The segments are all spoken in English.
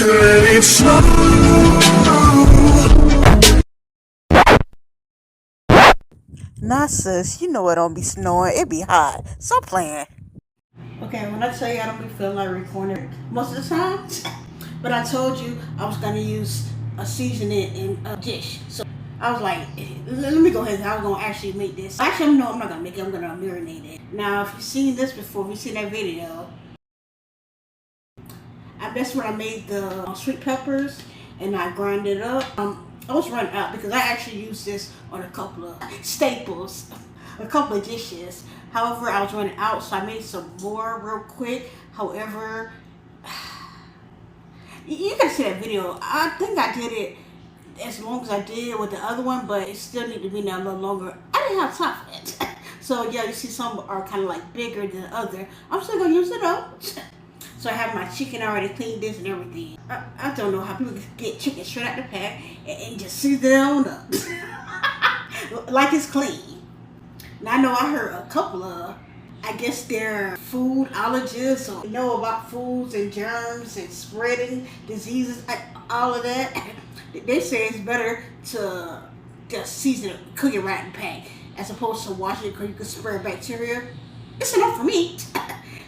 good, it's true. Nah, sis, you know it don't be snowing. It be hot. Stop playing. Okay, when I tell you I don't be feeling like recording most of the time, but I told you I was gonna use a seasoning in a dish. So I was like, let me go ahead. I was gonna actually make this. Actually, no, I'm not gonna make it. I'm gonna marinate it. Now, if you've seen this before, if you've seen that video, that's when I made the sweet peppers and I grind it up. I was running out because I actually used this on a couple of staples, a couple of dishes. However, I was running out, so I made some more real quick. However, you can see that video. I think I did it as long as I did with the other one, but it still need to be now a little longer. I didn't have time for it. So yeah, you see some are kind of like bigger than the other. I'm still gonna use it up. So I have my chicken already cleaned this and everything. I don't know how people get chicken straight out the pack and just season it on up. Like it's clean. Now I know I heard a couple of, I guess they're food allergists or know about foods and germs and spreading diseases, all of that. They say it's better to just season it, cook it right in the pack, as opposed to washing it because you can spread bacteria. It's enough for me.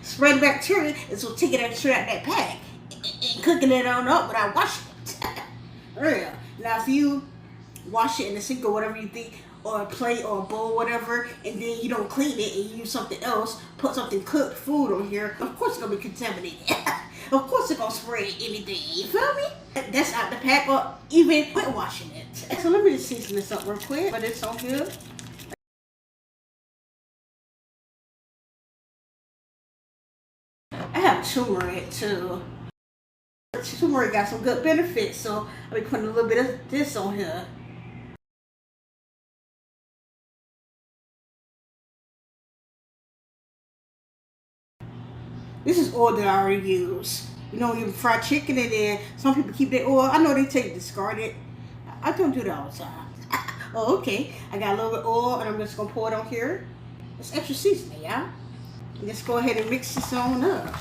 Spread bacteria is so taking that straight out that pack and cooking it on up without washing it. Real. Now if you wash it in the sink or whatever you think, or a plate or a bowl, whatever, and then you don't clean it and you use something else, put something cooked food on here, of course it's gonna be contaminated. Of course it's gonna spread anything, you feel me? That's out the pack or even quit washing it. So let me just season this up real quick, but it's so good. I have turmeric too. Turmeric got some good benefits, so I'll be putting a little bit of this on here. This is oil that I already use. You know, you fry chicken and then some people keep their oil. I know they take discarded. I don't do that all the time. Oh, okay. I got a little bit of oil and I'm just gonna pour it on here. It's extra seasoning, yeah? Let's go ahead and mix this on up.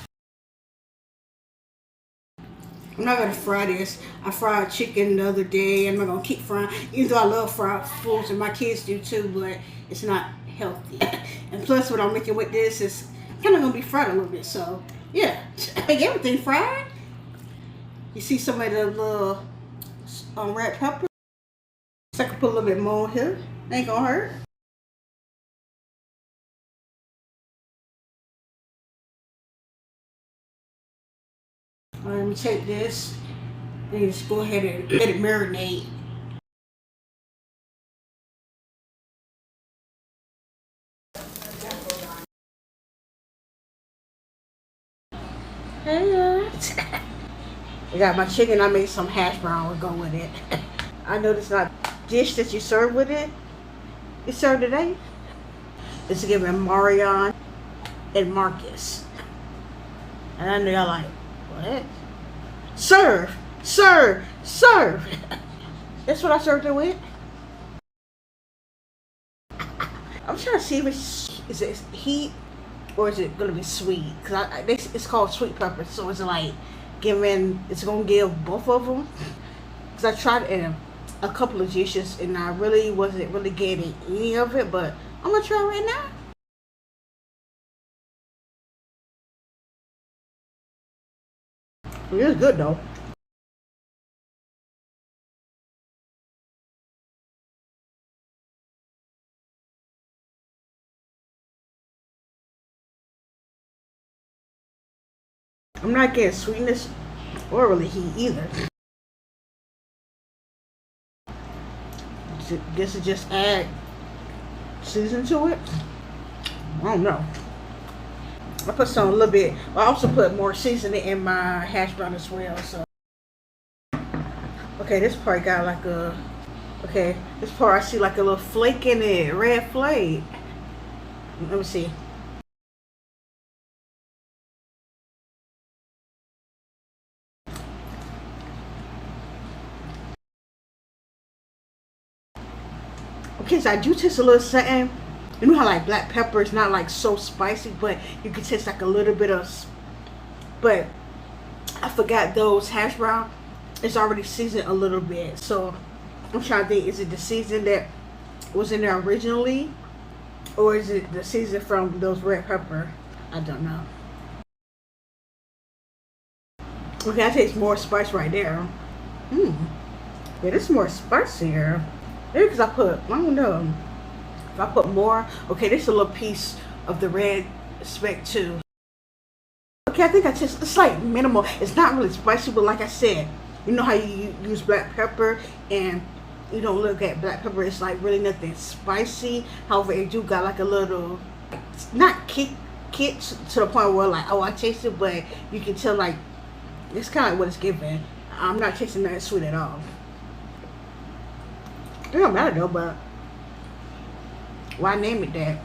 I'm not gonna fry this. I fried chicken the other day. I'm not gonna keep frying, even though I love fried foods and my kids do too, but it's not healthy. And plus what I'm making with this is kind of gonna be fried a little bit, so yeah. Make everything fried. You see some of the little red pepper. So I can put a little bit more on here. Ain't gonna hurt. Let me take this and just go ahead and let it marinate. Hey, I got my chicken. I made some hash brown. We'll go with it. I know it's not dish that you serve with it. You serve today. It's giving Marion and Marcus. And I know y'all like, what? Serve, serve, serve. That's what I served it with. I'm trying to see if is it heat or is it gonna be sweet? Cause it's called sweet pepper, so it's like it's gonna give both of them. Cause I tried it in a couple of dishes and I really wasn't really getting any of it, but I'm gonna try right now. It is good though. I'm not getting sweetness or really heat either. Guess it just add season to it. I don't know. I put some a little bit. I also put more seasoning in my hash brown as well. So okay, this part got like a this part I see like a little flake in it, red flake. Let me see. Okay, so I do taste a little something. You know how like black pepper is not like so spicy, but you can taste like a little bit of, but I forgot those hash brown. It's already seasoned a little bit. So I'm trying to think, is it the season that was in there originally? Or is it the season from those red pepper? I don't know. Okay, I taste more spice right there. Hmm. Yeah, this is more spicier. Maybe because I don't know. If I put more, okay, this is a little piece of the red speck too. Okay, I think it's like minimal. It's not really spicy, but like I said, you know how you use black pepper and you don't look at black pepper, it's like really nothing spicy. However, it do got like a little, not kick to the point where like, oh, I taste it, but you can tell like, it's kind of like what it's giving. I'm not tasting that sweet at all. It don't matter though, but why name it that?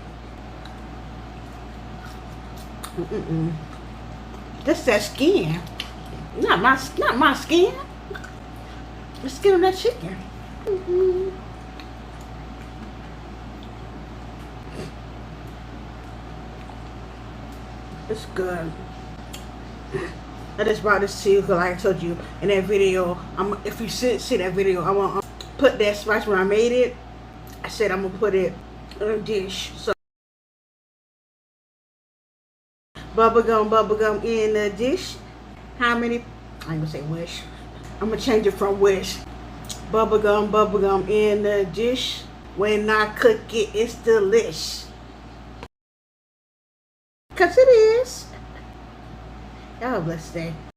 Just that skin. Not my skin. The skin of that chicken. It's good. I just brought this to you because, like I told you in that video, if you see that video, I'm gonna put that spice when I made it. I said I'm gonna put it in a dish. So bubblegum in the dish. How many? I ain't gonna say wish. I'm gonna change it from wish. Bubblegum in the dish. When I cook it, it's delish. Cause it is. Y'all have a blessed day.